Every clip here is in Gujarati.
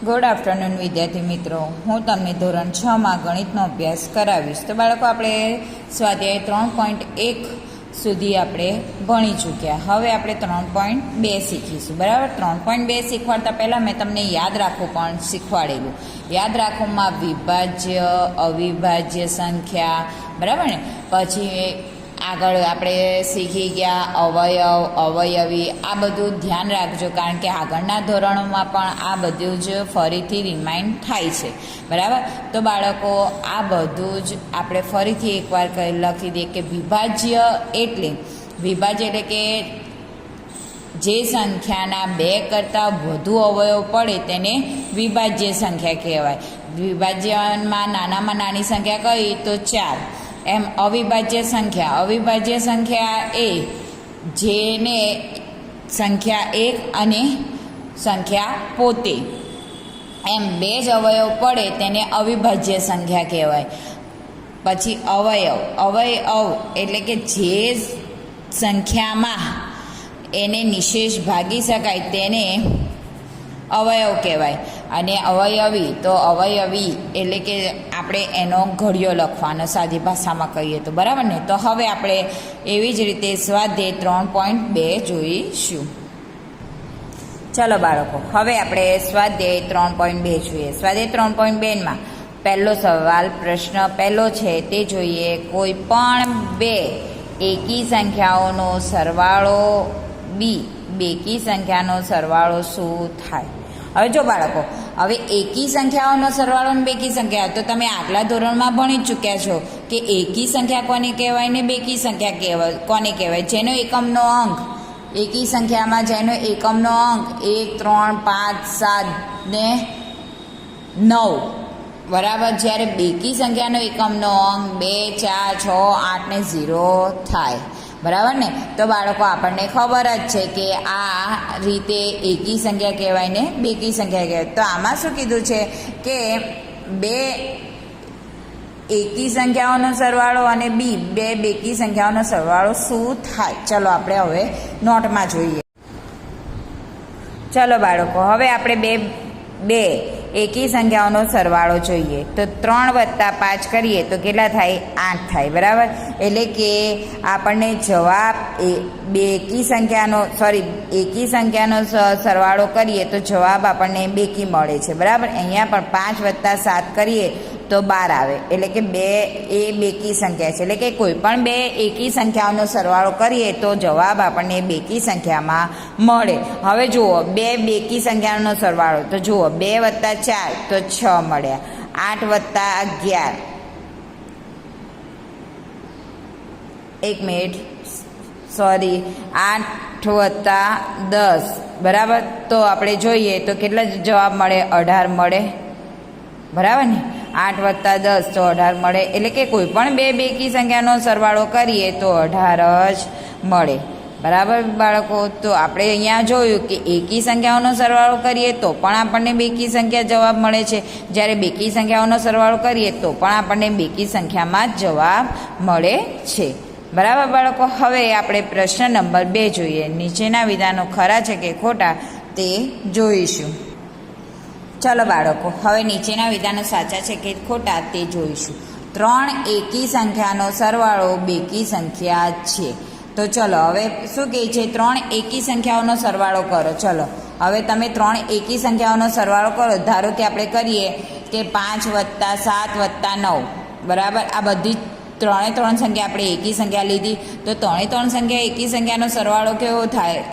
ગુડ આફ્ટરનૂન વિદ્યાર્થી મિત્રો, હું તમને ધોરણ 6 માં ગણિતનો અભ્યાસ કરાવીશ. તો બાળકો, આપણે સ્વાધ્યાય 3.1 સુધી આપણે ભણી ચૂક્યા. હવે આપણે 3.2 શીખીશું. બરાબર. 3.2 શીખવાડતા પહેલાં મેં તમને યાદ રાખવું પણ શીખવાડેલું. યાદ રાખવામાં વિભાજ્ય, અવિભાજ્ય સંખ્યા, બરાબર ને. પછી આગળ આપણે શીખી ગયા અવયવ, અવયવી. આ બધું ધ્યાન રાખજો, કારણ કે આગળના ધોરણોમાં પણ આ બધું જ ફરીથી રિમાઇન્ડ થાય છે. બરાબર. તો બાળકો, આ બધું જ આપણે ફરીથી એકવાર લખી દઈએ કે વિભાજ્ય એટલે કે જે સંખ્યાના 2 કરતાં વધુ અવયવ પડે તેને વિભાજ્ય સંખ્યા કહેવાય. વિભાજ્યમાં નાનામાં નાની સંખ્યા કઈ તો 4. એમ અવિભાજ્ય સંખ્યા એ જેને સંખ્યા 1 અને સંખ્યા પોતે એમ 2 જ અવયવ પડે તેને અવિભાજ્ય સંખ્યા કહેવાય. પછી અવયવ એટલે કે જે સંખ્યામાં એને નિશેષ ભાગી શકાય તેને અવયવ કહેવાય. અને અવયવી એટલે કે આપણે એનો ઘડિયો લખવાનો, સાદી ભાષામાં કહીએ તો. બરાબર ને. તો હવે આપણે એવી જ રીતે સ્વાધ્યાય 3.2 જોઈશું. ચાલો બાળકો, હવે આપણે સ્વાધ્યાય 3.2 જોઈએ. સ્વાધ્યાય 3.2 પહેલો સવાલ, પ્રશ્ન પહેલો છે તે જોઈએ. કોઈ પણ 2 એકી સંખ્યાઓનો સરવાળો બેકી સંખ્યાનો સરવાળો શું થાય? હવે જો બાળકો, હવે એકી સંખ્યાઓનો સરવાળો અને બેકી સંખ્યા તો તમે આગલા ધોરણમાં ભણી ચૂક્યા છો કે એકી સંખ્યા કોને કહેવાય ને બેકી સંખ્યા કોને કહેવાય. જેનો એકમનો અંક, એકી સંખ્યામાં જેનો એકમનો અંક 1, 3, 5, 7 ને 9, બરાબર. જ્યારે બેકી સંખ્યાનો એકમનો અંક 2, 4, 6, 8 ને 0 થાય. બરાબર ને. તો બાળકો, આપણને ખબર જ છે કે આ રીતે એકી સંખ્યા કહેવાય ને બેકી સંખ્યા કહેવાય. તો આમાં શું કીધું છે કે 2 એકી સંખ્યાઓનો સરવાળો અને 2 બેકી સંખ્યાઓનો સરવાળો શું થાય? ચલો આપણે હવે નોટમાં જોઈએ. ચલો બાળકો, હવે આપણે બે એકી સંખ્યાઓનો સરવાળો જોઈએ. તો 3 + 5 કરીએ તો કેટલા થાય? 8 થાય. બરાબર. એટલે કે આપણને જવાબ એકી સંખ્યાનો સરવાળો કરીએ તો જવાબ આપણને બેકી મળે છે. બરાબર. અહીંયા પણ 5 + 7 કરીએ તો 12 આવે. એટલે કે 2 એ બેકી સંખ્યા છે. એટલે કે કોઈ પણ 2 એકી સંખ્યાઓનો સરવાળો કરીએ તો જવાબ આપણને બેકી સંખ્યામાં મળે. હવે જુઓ, 2 બેકી સંખ્યાનો સરવાળો તો જુઓ, 2 + 4 તો 6 મળ્યા. 8 + 11, એક મિનિટ, સોરી, 8 + 10, બરાબર. તો આપણે જોઈએ તો કેટલા જવાબ મળે? 18 મળે. બરાબર ને. 8 + 10 તો 18 મળે. એટલે કે કોઈ પણ 2 બેકી સંખ્યાનો સરવાળો કરીએ તો 18 જ મળે. બરાબર બાળકો. તો આપણે અહીંયા જોયું કે એકી સંખ્યાઓનો સરવાળો કરીએ તો પણ આપણને બેકી સંખ્યા જવાબ મળે છે. જ્યારે બેકી સંખ્યાઓનો સરવાળો કરીએ તો પણ આપણને બેકી સંખ્યામાં જ જવાબ મળે છે. બરાબર બાળકો. હવે આપણે પ્રશ્ન નંબર 2 જોઈએ. નીચેના વિધાનો ખરા છે કે ખોટા તે જોઈશું. ચલો બાળકો, હવે નીચેના વિધાનો સાચા છે કે ખોટા તે જોઈશું. 3 એકી સંખ્યાનો સરવાળો બેકી સંખ્યા છે. તો ચલો હવે શું કહે છે? 3 એકી સંખ્યાઓનો સરવાળો કરો. ચલો હવે તમે 3 એકી સંખ્યાઓનો સરવાળો કરો. ધારો કે આપણે કરીએ કે 5 + 7 + 9, બરાબર. આ બધી 3 સંખ્યા આપણે એકી સંખ્યા લીધી. તો 3 સંખ્યા એકી સંખ્યાનો સરવાળો કેવો થાય?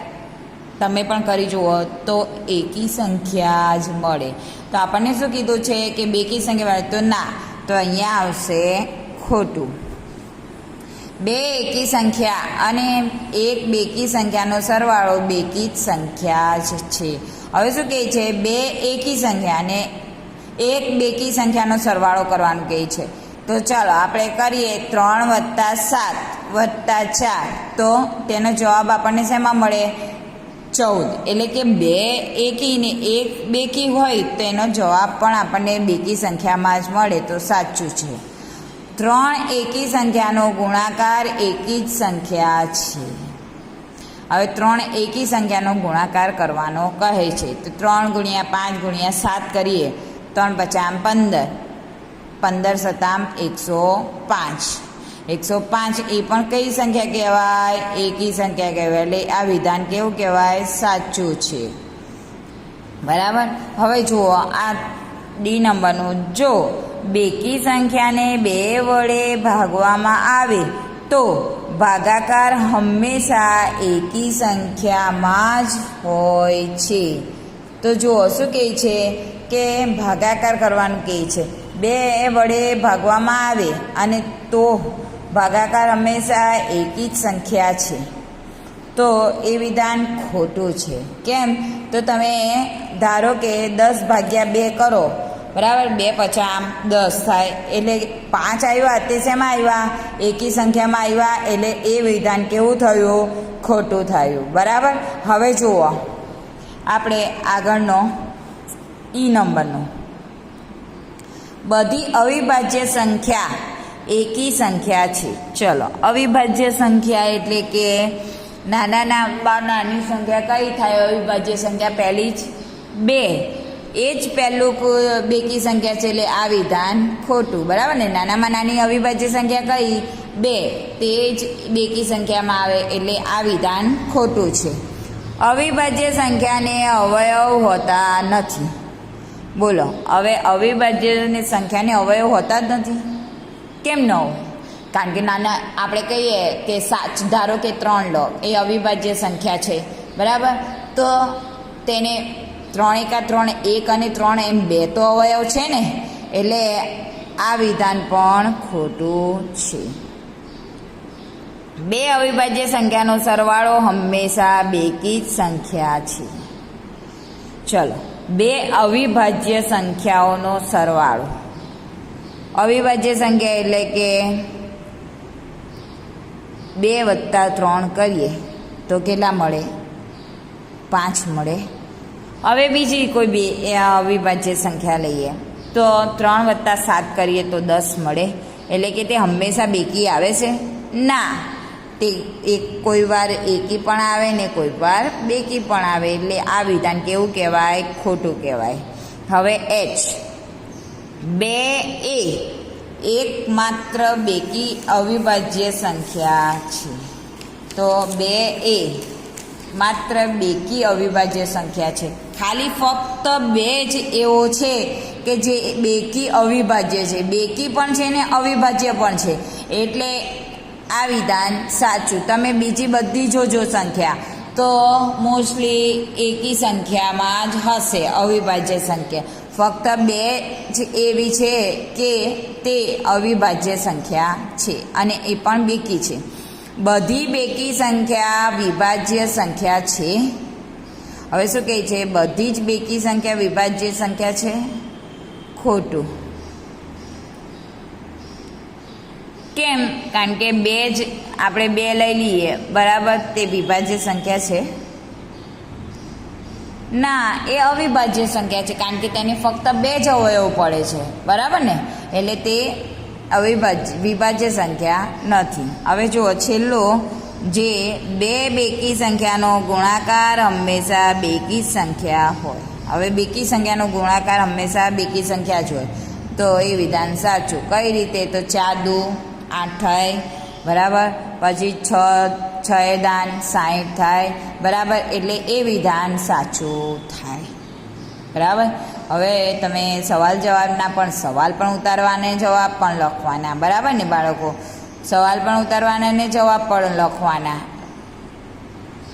તમે પણ કરી જુઓ તો એકી સંખ્યા જ મળે. તો આપણને શું કીધું છે કે બેકી સંખ્યા મળે? તો ના. તો અહીંયા આવશે ખોટું. 2 એકી સંખ્યા અને 1 બેકી સંખ્યાનો સરવાળો બેકી જ સંખ્યા જ છે. હવે શું કહે છે? 2 એકી સંખ્યા અને 1 બેકી સંખ્યાનો સરવાળો કરવાનું કહે છે. તો ચાલો આપણે કરીએ. 3 + 7 + 4 તો તેનો જવાબ આપણને શેમાં મળે? 14. એટલે કે 2 એકી ને 1 બેકી હોય તો એનો જવાબ પણ આપણને બેકી સંખ્યામાં જ મળે. તો સાચું છે. 3 એકી સંખ્યાનો ગુણાકાર એકી જ સંખ્યા છે. હવે 3 એકી સંખ્યાનો ગુણાકાર કરવાનો કહે છે. તો 3 ગુણ્યા 5 ગુણ્યા 7 કરીએ. 3 × 5 = 15, 15 × 7 = 105. 105 એ પણ કઈ સંખ્યા કહેવાય? એકી સંખ્યા કહેવાય. એટલે આ વિધાન કેવું કહેવાય? સાચું છે. બરાબર. હવે જુઓ આ ડી નંબરનું, જો બેકી સંખ્યાને 2 વડે ભાગવામાં આવે તો ભાગાકાર હંમેશા એકી સંખ્યામાં જ હોય છે. તો જુઓ શું કહે છે કે ભાગાકાર કરવાનું કહે છે. 2 વડે ભાગવામાં આવે અને તો ભાગાકાર હંમેશા એકી જ સંખ્યા છે. તો એ વિધાન ખોટું છે. કેમ? તો તમે ધારો કે 10 ભાગ્યા 2 કરો, બરાબર, 2 × 10 થાય, એટલે 5 આવ્યા. તે શેમાં આવ્યા? એકી સંખ્યામાં આવ્યા. એટલે એ વિધાન કેવું થયું? ખોટું થયું. બરાબર. હવે જુઓ આપણે આગળનો ઈ નંબરનો, બધી અવિભાજ્ય સંખ્યા એકી સંખ્યા છે. ચલો, અવિભાજ્ય સંખ્યા એટલે કે નાની સંખ્યા કઈ થાય? અવિભાજ્ય સંખ્યા પહેલી જ 2. એ જ પહેલું બેકી સંખ્યા છે. એટલે આ વિધાન ખોટું. બરાબર ને? નાનામાં નાની અવિભાજ્ય સંખ્યા કઈ? 2. તે જ બેકી સંખ્યામાં આવે. એટલે આ વિધાન ખોટું છે. અવિભાજ્ય સંખ્યાને અવયવ હોતા નથી. બોલો, હવે અવિભાજ્ય સંખ્યાને અવયવ હોતા જ નથી. કેમ ન હોય? કારણ કે નાના આપણે કહીએ કે ધારો કે 3 લો, એ અવિભાજ્ય સંખ્યા છે. બરાબર. તો તેને 3 × 3 1 અને 3 એમ 2 તો અવયવ છે ને. એટલે આ વિધાન પણ ખોટું છે. 2 અવિભાજ્ય સંખ્યાનો સરવાળો હંમેશા બેકી જ સંખ્યા છે. ચલો, 2 અવિભાજ્ય સંખ્યાઓનો સરવાળો. અવિભાજ્ય સંખ્યા એટલે કે 2 + 3 કરીએ તો કેટલા મળે? 5 મળે. હવે બીજી કોઈ 2 અવિભાજ્ય સંખ્યા લઈએ તો 3 + 7 કરીએ તો 10 મળે. એટલે કે તે હંમેશા બેકી આવે છે? ના, તે કોઈ વાર એકી પણ આવે ને કોઈ વાર બેકી પણ આવે. એટલે આ વિધાન કેવું કહેવાય? ખોટું કહેવાય. હવે H, 2 એ એકમાત્ર બેકી અવિભાજ્ય સંખ્યા છે. તો 2 એ માત્ર બેકી અવિભાજ્ય સંખ્યા છે. ખાલી ફક્ત 2 જ એવો છે કે જે બેકી અવિભાજ્ય છે. બેકી પણ છે ને અવિભાજ્ય પણ છે. એટલે આ વિધાન સાચું. તમે બીજી બધી જોજો સંખ્યા તો મોસ્ટલી એકી સંખ્યામાં જ હશે અવિભાજ્ય સંખ્યા. ફક્ત 2 જ એવી છે કે તે અવિભાજ્ય સંખ્યા છે અને એ પણ બેકી છે. બધી બેકી સંખ્યા વિભાજ્ય સંખ્યા છે. હવે શું કહે છે? બધી જ બેકી સંખ્યા વિભાજ્ય સંખ્યા છે. ખોટું. કેમ? કારણ કે 2 જ આપણે 2 લઈ લઈએ, બરાબર, તે વિભાજ્ય સંખ્યા છે? ના, એ અવિભાજ્ય સંખ્યા છે. કારણ કે તેને ફક્ત 2 જ અવયવ પડે છે. બરાબર ને? એટલે તે વિભાજ્ય સંખ્યા નથી. હવે જુઓ છેલ્લો, જે 2 બેકી સંખ્યાનો ગુણાકાર હંમેશા બેકી સંખ્યા હોય. હવે બેકી સંખ્યાનો ગુણાકાર હંમેશા બેકી સંખ્યા જ હોય. તો એ વિધાન સાચું. કઈ રીતે? તો 4 × 2 = 8 થાય. બરાબર. પછી 6 × 60 થાય. બરાબર. એટલે એ વિધાન સાચું થાય. બરાબર. હવે તમે સવાલ જવાબના પણ સવાલ પણ ઉતારવાના, જવાબ પણ લખવાના. બરાબર ને બાળકો? સવાલ પણ ઉતારવાના ને જવાબ પણ લખવાના.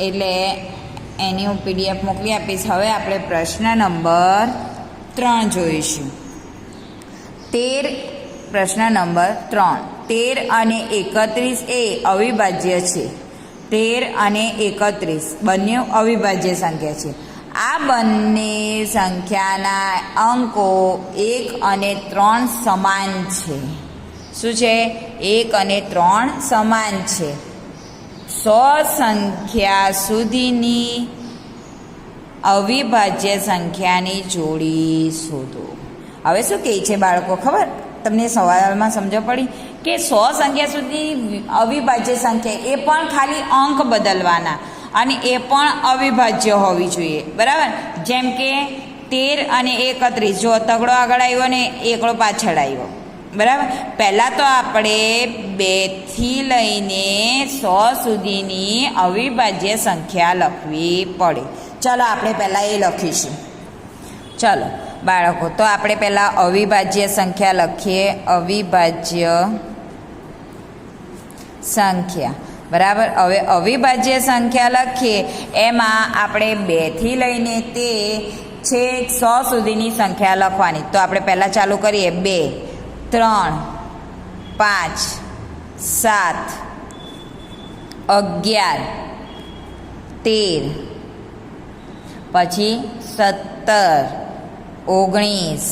એટલે એની હું PDF મોકલી આપીશ. હવે આપણે પ્રશ્ન નંબર 3 જોઈશું. પ્રશ્ન નંબર 3. 13 અને 31 એ અવિભાજ્ય છે. 13 અને 31 બંને અવિભાજ્ય સંખ્યા છે. આ બંને સંખ્યાના અંકો 1 અને 3 સમાન છે. શું છે? 1 અને 3 સમાન છે. 100 સંખ્યા સુધીની અવિભાજ્ય સંખ્યાની જોડી શોધો. હવે શું કહે છે બાળકો? ખબર તમને સવાલમાં સમજ પડી કે 100 સંખ્યા સુધી અવિભાજ્ય સંખ્યા, એ પણ ખાલી અંક બદલવાના. અને એ પણ અવિભાજ્ય હોવી જોઈએ, બરાબર. જેમ કે 13 અને 31, જો તગડો આગળ આવ્યો ને એકડો પાછળ આવ્યો, બરાબર. પહેલાં તો આપણે 2થી લઈને 100 સુધીની અવિભાજ્ય સંખ્યા લખવી પડે. ચાલો આપણે પહેલાં એ લખીશું. ચાલો બાળકો, તો આપણે પહેલાં અવિભાજ્ય સંખ્યા લખીએ. અવિભાજ્ય સંખ્યા, બરાબર. હવે અવિભાજ્ય સંખ્યા લખીએ એમાં આપણે 2થી લઈને તે છેક 100 સુધીની સંખ્યા લખવાની. તો આપણે પહેલાં ચાલુ કરીએ. 2, 3, 5, 7, 11, 13, પછી 17, 19,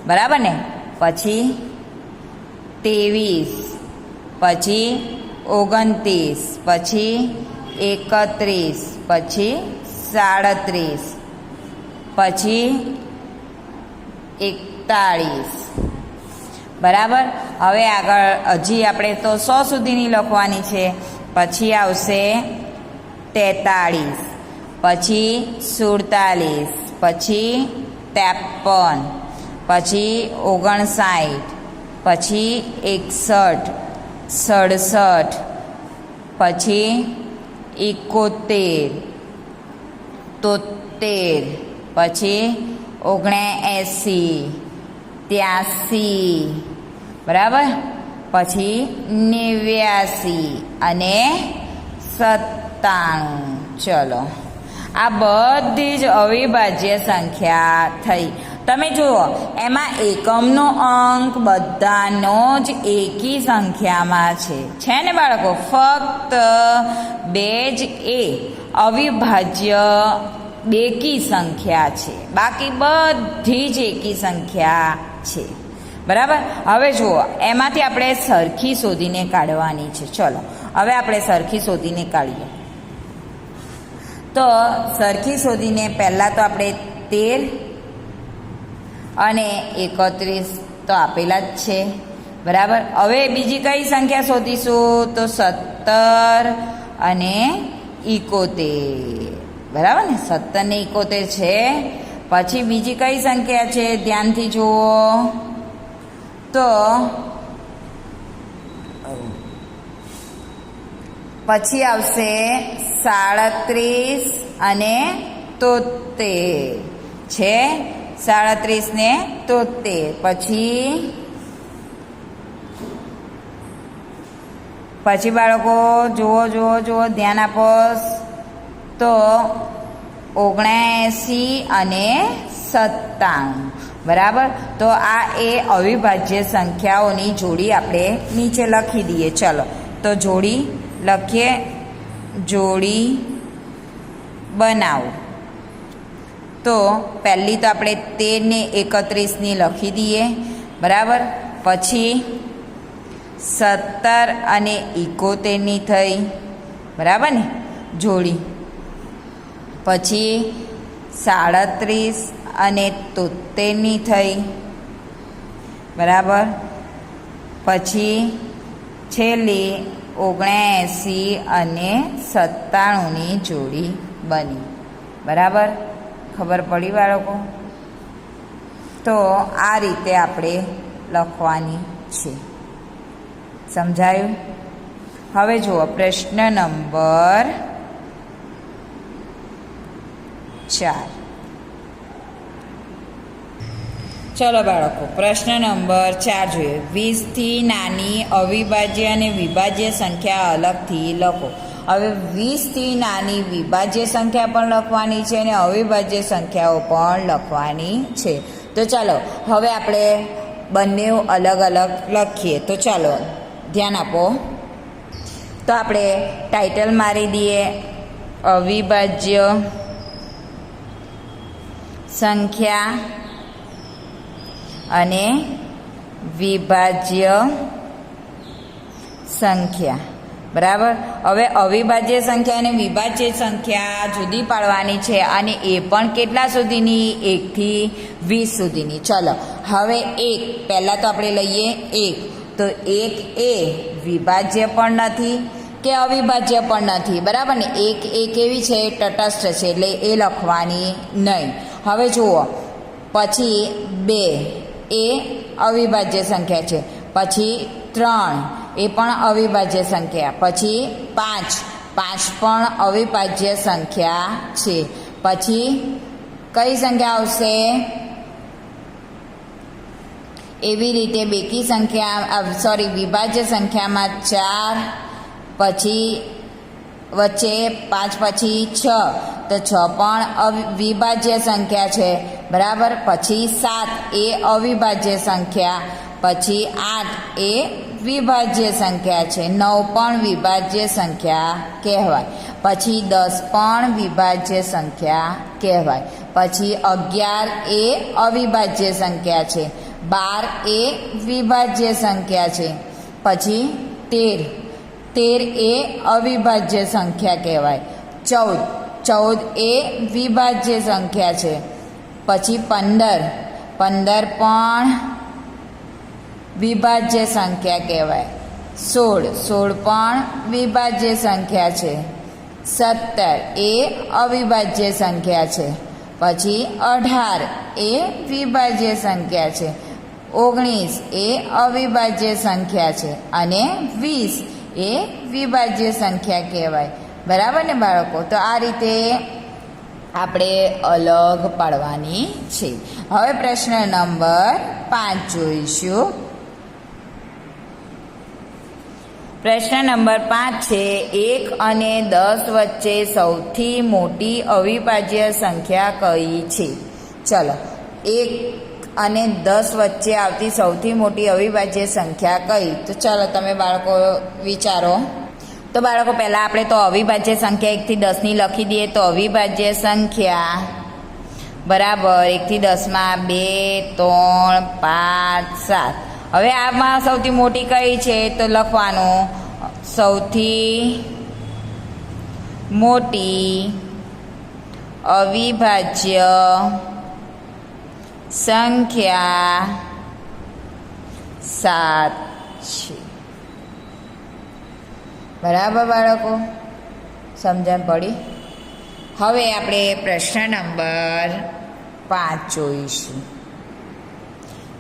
બરાબર ને, પછી 23, પછી 29, પછી 31, પછી 37, પછી 41, બરાબર. હવે આગળ હજી આપણે તો 100 સુધીની લખવાની છે. પછી આવશે 43, પછી 47, પછી 53, પછી 59, પછી 61, 67, પછી 71, 73, પછી 79, 83, બરાબર. પછી 89 અને 97. ચલો, આ બધી જ અવિભાજ્ય સંખ્યા થઈ. તમે જુઓ, એમાં એકમનો અંક બધાનો જ એકી સંખ્યામાં છે ને બાળકો? ફક્ત 2 જ એ અવિભાજ્ય બેકી સંખ્યા છે, બાકી બધી જ એકી સંખ્યા છે, બરાબર. હવે જુઓ, એમાંથી આપણે સરખી શોધીને કાઢવાની છે. ચલો હવે આપણે સરખી શોધીને કાઢીએ. તો સરખી શોધીને પહેલાં તો આપણે 13 અને 31 તો આપેલા જ છે, બરાબર. હવે બીજી કઈ સંખ્યા શોધીશું? તો 17 અને 71, બરાબર ને. 17 ને 71 છે. પછી બીજી કઈ સંખ્યા છે? ધ્યાનથી જુઓ તો પછી આવશે 37 અને 73 છે. 37 ને 73. પછી બાળકો જુઓ, ધ્યાન આપો. તો 79 અને 97, બરાબર. તો આ એ અવિભાજ્ય સંખ્યાઓની જોડી આપણે નીચે લખી દઈએ. ચલો તો જોડી લખીએ. જોડી બનાવો. તો પહેલી તો આપણે 13 ને 31ની લખી દઈએ, બરાબર. પછી 17 અને 71ની થઈ, બરાબર ને જોડી. પછી 37 અને 73ની થઈ, બરાબર. પછી છેલ્લી 79 અને 97ની જોડી બની, બરાબર. ખબર પડી બાળકો? તો આ રીતે આપણે લખવાની છે. સમજાયું? હવે જુઓ પ્રશ્ન નંબર 4. ચલો બાળકો, પ્રશ્ન નંબર 4 જોઈએ. 20થી નાની અવિભાજ્ય અને વિભાજ્ય સંખ્યા અલગથી લખો. હવે 20થી નાની વિભાજ્ય સંખ્યા પણ લખવાની છે અને અવિભાજ્ય સંખ્યાઓ પણ લખવાની છે. તો ચાલો હવે આપણે બંને અલગ અલગ લખીએ. તો ચાલો ધ્યાન આપો. તો આપણે ટાઇટલ મારી દઈએ, અવિભાજ્ય સંખ્યા અને વિભાજ્ય સંખ્યા, બરાબર. હવે અવિભાજ્ય સંખ્યા અને વિભાજ્ય સંખ્યા જુદી પાડવાની છે અને એ પણ કેટલા સુધીની? 1 થી 20 સુધીની. ચલો હવે 1 પહેલાં તો આપણે લઈએ 1. તો 1 એ વિભાજ્ય પણ નથી કે અવિભાજ્ય પણ નથી, બરાબર ને. એક એવી છે તટસ્થ છે એટલે એ લખવાની નહીં. હવે જુઓ, પછી 2 એ અવિભાજ્ય સંખ્યા છે, પછી 3 એ પણ અવિભાજ્ય સંખ્યા, પછી 5 પણ અવિભાજ્ય સંખ્યા છે. પછી કઈ સંખ્યા આવશે? એવી રીતે બેકી સંખ્યા વિભાજ્ય સંખ્યામાં 4, પછી વચ્ચે 5 પછી 6, તો 6 પણ વિભાજ્ય સંખ્યા છે, બરાબર. પછી 7 એ અવિભાજ્ય સંખ્યા, પછી 8 એ વિભાજ્ય સંખ્યા છે, 9 પણ વિભાજ્ય સંખ્યા કહેવાય. પછી 10 પણ વિભાજ્ય સંખ્યા કહેવાય. પછી 11 એ અવિભાજ્ય સંખ્યા છે, 12 એ વિભાજ્ય સંખ્યા છે. પછી 13 એ અવિભાજ્ય સંખ્યા કહેવાય. 14 એ વિભાજ્ય સંખ્યા છે. પછી 15 પણ વિભાજ્ય સંખ્યા કહેવાય. 16 પણ વિભાજ્ય સંખ્યા છે. 17 એ અવિભાજ્ય સંખ્યા છે. પછી 18 એ વિભાજ્ય સંખ્યા છે. 19 એ અવિભાજ્ય સંખ્યા છે. અને 20 એ વિભાજ્ય સંખ્યા કહેવાય, બરાબર ને બાળકો. તો આ રીતે આપણે અલગ પાડવાની છે. હવે પ્રશ્ન નંબર 5 જોઈશું. પ્રશ્ન નંબર 5 છે, 1 અને 10 વચ્ચે સૌથી મોટી અવિભાજ્ય સંખ્યા કઈ છે? ચલો, 1 અને 10 વચ્ચે આવતી સૌથી મોટી અવિભાજ્ય સંખ્યા કઈ? તો ચાલો તમે બાળકો વિચારો. તો બાળકો પહેલાં આપણે તો અવિભાજ્ય સંખ્યા 1 થી 10ની લખી દઈએ. તો અવિભાજ્ય સંખ્યા બરાબર 1 થી 10માં 2, 3, 5, 7. હવે આમાં સૌથી મોટી કઈ છે? તો લખવાનું સૌથી મોટી અવિભાજ્ય સંખ્યા 7 છે, બરાબર બાળકો, સમજણ પડી? હવે આપણે પ્રશ્ન નંબર 5 જોઈશું.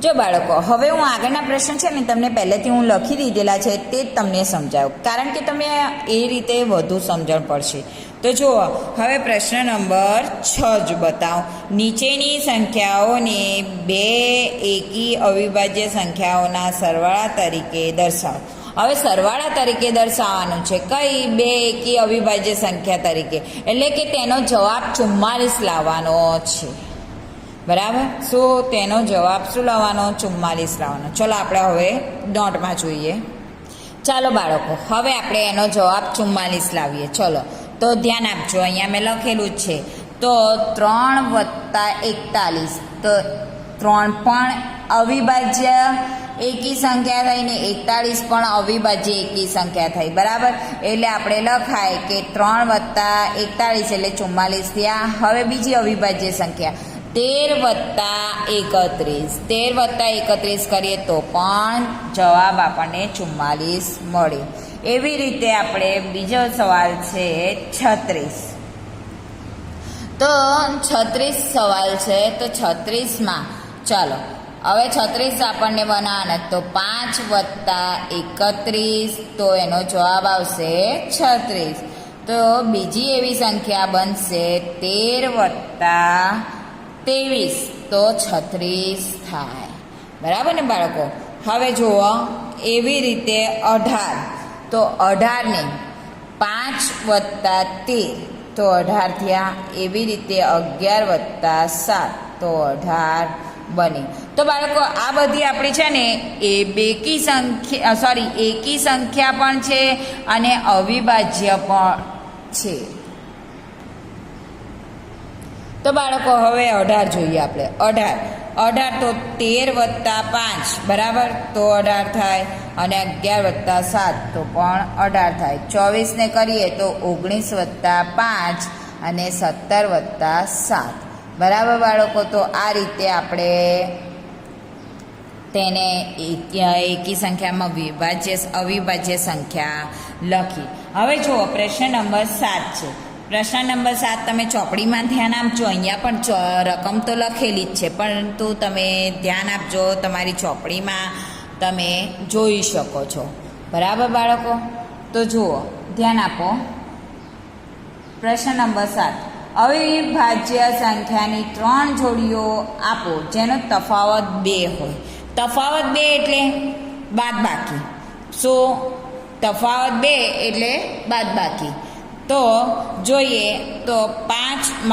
જો બાળકો, હવે હું આગળના પ્રશ્ન છે ને તમને પહેલેથી હું લખી દીધેલા છે, તે જ તમને સમજાવું, કારણ કે તમે એ રીતે વધુ સમજણ પડશે. તો જુઓ, હવે પ્રશ્ન નંબર 6 જ બતાવો. નીચેની સંખ્યાઓને 2 એકી અવિભાજ્ય સંખ્યાઓના સરવાળા તરીકે દર્શાવો. હવે સરવાળા તરીકે દર્શાવવાનું છે. કઈ? 2 એકી અવિભાજ્ય સંખ્યા તરીકે, એટલે કે તેનો જવાબ 44 લાવવાનો છે, બરાબર. શું તેનો જવાબ શું લાવવાનો? 44 લાવવાનો. ચલો આપણે હવે નોટમાં જોઈએ. ચાલો બાળકો, હવે આપણે એનો જવાબ 44 લાવીએ. ચલો, તો ધ્યાન આપજો, અહીંયા મેં લખેલું જ છે. તો 3 + 41, તો 3 પણ અવિભાજ્ય એકી સંખ્યા થઈ ને 41 પણ અવિભાજ્ય એકી સંખ્યા થઈ, બરાબર. એટલે આપણે લખાય કે 3 + 41 એટલે 44 થયા. હવે બીજી અવિભાજ્ય સંખ્યા 13 + 31 કરીએ તો પણ જવાબ આપણને 44 મળે. એવી રીતે આપણે બીજો સવાલ છે 36. તો 36 સવાલ છે. તો 36માં ચાલો હવે 36 આપણને બનાવવાના. તો 5 + 31, તો એનો જવાબ આવશે 36. તો બીજી એવી સંખ્યા બનશે 13 + 23, તો 36 થાય, બરાબર ને બાળકો. હવે જુઓ, એવી રીતે 18. તો 18ને 5 + 13, તો 18 થયા. એવી રીતે 11 + 7, તો 18 બને. તો બાળકો આ બધી આપણી છે ને એ એકી સંખ્યા પણ છે અને અવિભાજ્ય પણ છે. તો બાળકો હવે 18 જોઈએ આપણે. 18 તો 13 + 5, બરાબર, તો 18 થાય. અને 11 + 7, તો પણ 18 થાય. 24 ને કરીએ તો 19 + 5 અને 17 + 7, બરાબર બાળકો. તો આ રીતે આપણે તેને એકી સંખ્યામાં અવિભાજ્ય સંખ્યા લખી. હવે જુઓ પ્રશ્ન નંબર 7 છે. પ્રશ્ન નંબર 7 તમે ચોપડીમાં ધ્યાન આપજો. અહીંયા પણ રકમ તો લખેલી જ છે, પરંતુ તમે ધ્યાન આપજો, તમારી ચોપડીમાં તમે જોઈ શકો છો. બરાબર બાળકો? તો જુઓ, ધ્યાન આપો. પ્રશ્ન નંબર 7, અવિભાજ્ય સંખ્યાની 3 જોડીઓ આપો જેનો તફાવત 2 હોય. તફાવત 2 એટલે બાદબાકી. સો તફાવત 2 એટલે બાદબાકી. તો જોઈએ તો 5 -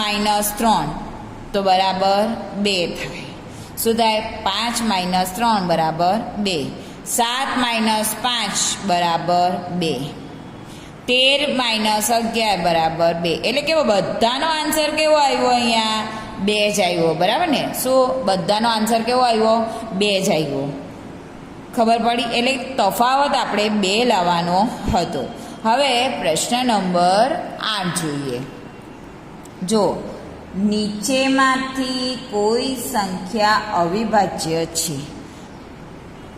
3 તો બરાબર 2 થાય. શું થાય? 5 - 3 બરાબર 2. 7 - 5 બરાબર 2. 13 - 11 બરાબર 2. એટલે કેવો બધાનો આન્સર કેવો આવ્યો? અહીંયા 2 જ આવ્યો. બરાબર ને? શું બધાનો આન્સર કેવો આવ્યો? 2 જ આવ્યો. ખબર પડી? એટલે તફાવત આપણે 2 લાવવાનો હતો. હવે પ્રશ્ન નંબર 8 જોઈએ. જો નીચેમાંથી કોઈ સંખ્યા અવિભાજ્ય છે.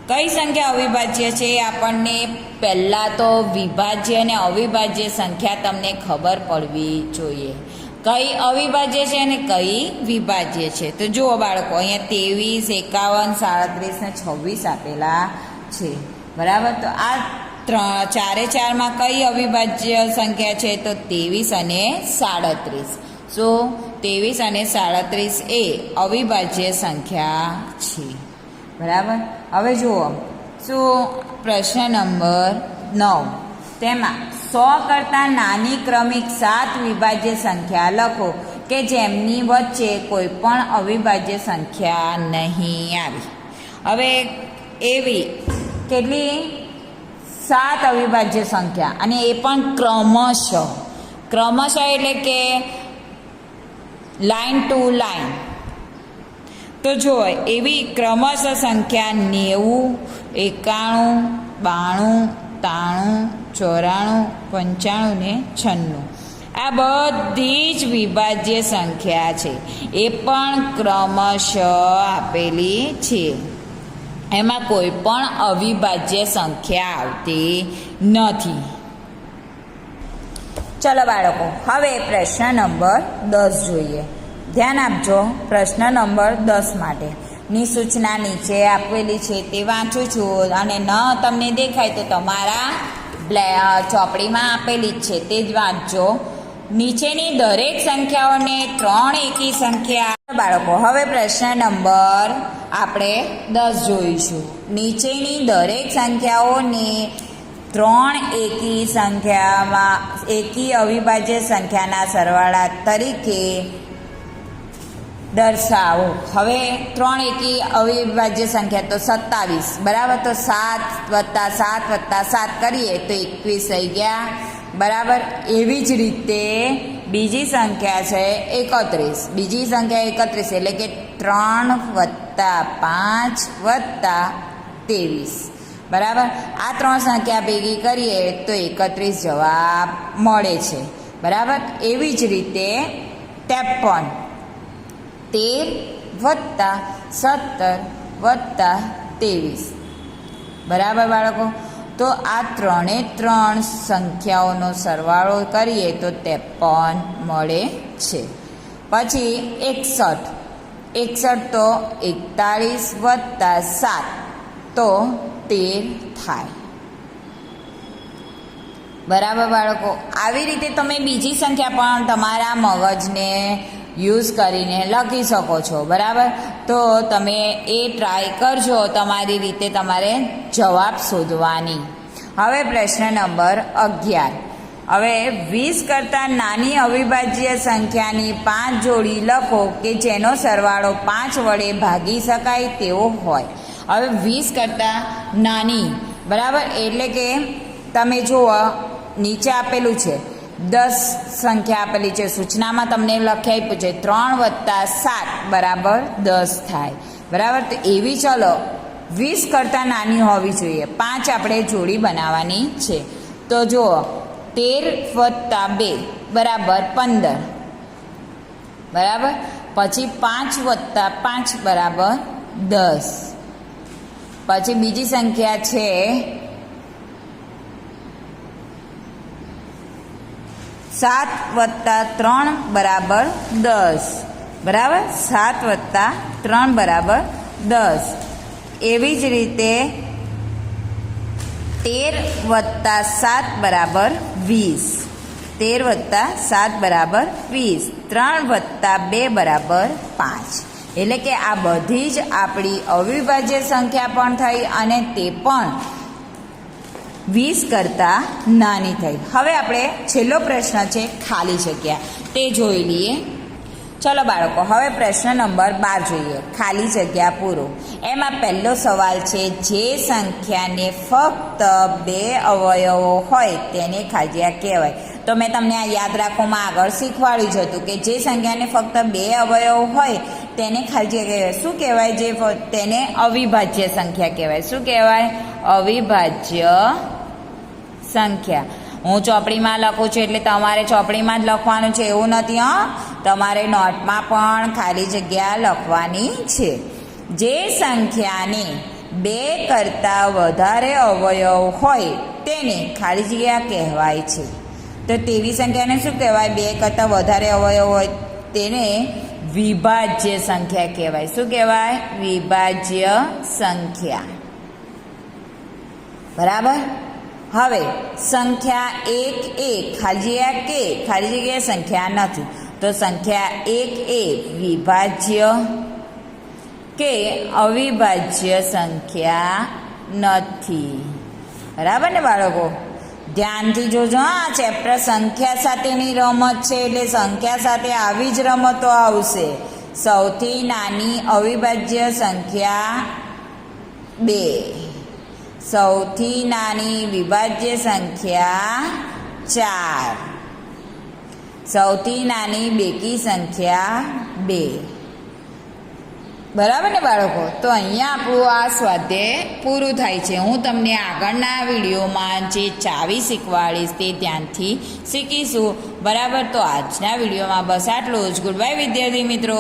કઈ સંખ્યા અવિભાજ્ય છે? આપણને પહેલાં તો વિભાજ્ય અને અવિભાજ્ય સંખ્યા તમને ખબર પડવી જોઈએ. કઈ અવિભાજ્ય છે અને કઈ વિભાજ્ય છે. તો જુઓ બાળકો, અહીંયા 23, 51, 37 ને 26 આપેલા છે. બરાબર? તો આ 4 કઈ અવિભાજ્ય સંખ્યા છે? તો 23 અને 37. સો 23 અને 37 એ અવિભાજ્ય સંખ્યા છે. બરાબર? હવે જુઓ, શું પ્રશ્ન નંબર 9, તેમાં 100 કરતાં નાની ક્રમિક 7 વિભાજ્ય સંખ્યા લખો કે જેમની વચ્ચે કોઈ પણ અવિભાજ્ય સંખ્યા નહીં આવી. હવે એવી કેટલી? 7 અવિભાજ્ય સંખ્યા, અને એ પણ ક્રમશઃ એટલે કે લાઈન ટુ લાઈન. તો જો એવી ક્રમશઃ સંખ્યા 90, 91, 92, 93, 94, 95 ને 96. આ બધી જ વિભાજ્ય સંખ્યા છે. એ પણ ક્રમશઃ આપેલી છે. એમાં કોઈ પણ અવિભાજ્ય સંખ્યા આવતી નથી. ચલો બાળકો, હવે પ્રશ્ન નંબર 10 જોઈએ. ધ્યાન આપજો. પ્રશ્ન નંબર 10 માટેની સૂચના નીચે આપેલી છે તે વાંચું છું, અને ન તમને દેખાય તો તમારા ચોપડીમાં આપેલી જ છે તે જ વાંચજો. નીચેની દરેક સંખ્યાઓને 3 એકી સંખ્યા. બાળકો, હવે પ્રશ્ન નંબર આપણે 10 જોઈશું. નીચેની દરેક સંખ્યાઓને 3 એકી સંખ્યામાં એકી અવિભાજ્ય સંખ્યાના સરવાળા તરીકે દર્શાવો. હવે 3 એકી અવિભાજ્ય સંખ્યા તો 27. બરાબર? તો 7 + 7 + 7 કરીએ તો 21 થઈ ગયા. બરાબર? એવી જ રીતે બીજી સંખ્યા છે 31. બીજી સંખ્યા 31 એટલે કે 3 + 5 + 23. બરાબર? આ 3 સંખ્યા ભેગી કરીએ તો 31 જવાબ મળે છે. બરાબર? એવી જ રીતે 53. 13 + 17 + 23. બરાબર બાળકો? તો આ 3 સંખ્યાઓનો સરવાળો કરીએ તો 53 મળે છે. પછી 61. 61 તો 41 + 7 તો 13 થાય. બરાબર બાળકો? આવી રીતે તમે બીજી સંખ્યા પણ તમારા મગજને યુઝ કરીને લખી શકો છો. બરાબર? તો તમે એ ટ્રાય કરજો તમારી રીતે તમારે જવાબ શોધવાની. હવે પ્રશ્ન નંબર 11. હવે 20 કરતાં નાની અવિભાજ્ય સંખ્યાની 5 જોડી લખો કે જેનો સરવાળો 5 વડે ભાગી શકાય તેવો હોય. હવે 20 કરતાં નાની. બરાબર? એટલે કે તમે જુઓ, નીચે આપેલું છે 10 સંખ્યા આપેલી છે. સૂચનામાં તમને લખી આપ્યું છે 3 + 7 બરાબર 10 થાય. બરાબર? તો એવી ચલો 20 કરતાં નાની હોવી જોઈએ. 5 આપણે જોડી બનાવવાની છે. તો જુઓ, 13 + 2 બરાબર 15. બરાબર? પછી 5 + 5 બરાબર 10. પછી બીજી સંખ્યા છે 7 + 3 = 10, બરાબર. 7 + 3 = 10. એવી જ રીતે 13 + 7 = 20. 13 + 7 = 20. 3 + 2 = 5. એટલે કે આ બધી જ આપણી અવિભાજ્ય સંખ્યા પણ થઈ અને તે પણ 20 કરતાં નાની થઈ. હવે આપણે છેલ્લો પ્રશ્ન છે ખાલી જગ્યા, તે જોઈ લઈએ. ચલો બાળકો, હવે પ્રશ્ન નંબર 12 જોઈએ, ખાલી જગ્યા પૂરો. એમાં પહેલો સવાલ છે, જે સંખ્યાને ફક્ત 2 અવયવો હોય તેને ખાલી જગ્યા કહેવાય. તો મેં તમને આ યાદ રાખવામાં આગળ શીખવાડ્યું જ હતું કે જે સંખ્યાને ફક્ત 2 અવયવો હોય તેને ખાલી જગ્યા કહેવાય. શું કહેવાય? જે તેને અવિભાજ્ય સંખ્યા કહેવાય. શું કહેવાય? અવિભાજ્ય સંખ્યા. હું ચોપડીમાં લખું છું એટલે તમારે ચોપડીમાં જ લખવાનું છે એવું નથી. તમારે નોટમાં પણ ખાલી જગ્યા લખવાની છે. જે સંખ્યાને 2 કરતાં વધારે અવયવ હોય તેને ખાલી જગ્યા કહેવાય છે. તો તેવી સંખ્યાને શું કહેવાય? 2 કરતાં વધારે અવયવ હોય તેને વિભાજ્ય સંખ્યા કહેવાય. શું કહેવાય? વિભાજ્ય સંખ્યા. બરાબર. હવે સંખ્યા 1 એ ખાલી જગ્યા સંખ્યા નથી. તો સંખ્યા 1 એ વિભાજ્ય કે અવિભાજ્ય સંખ્યા નથી. બરાબર ને બાળકો? ધ્યાનથી જોજો. આ ચેપ્ટર સંખ્યા સાથેની રમત છે એટલે સંખ્યા સાથે આવી જ રમતો આવશે. સૌથી નાની અવિભાજ્ય સંખ્યા 2, સૌથી નાની વિભાજ્ય સંખ્યા 4, સૌથી નાની બેકી સંખ્યા 2. બરાબર ને બાળકો? તો અહીંયા આપણું આ સ્વાધ્યાય પૂરું થાય છે. હું તમને આગળના વિડીયોમાં જે ચાવી શીખવાડીશ તે ધ્યાનથી શીખીશું. બરાબર? તો આજના વિડીયોમાં બસ આટલું જ. ગુડ બાય વિદ્યાર્થી મિત્રો.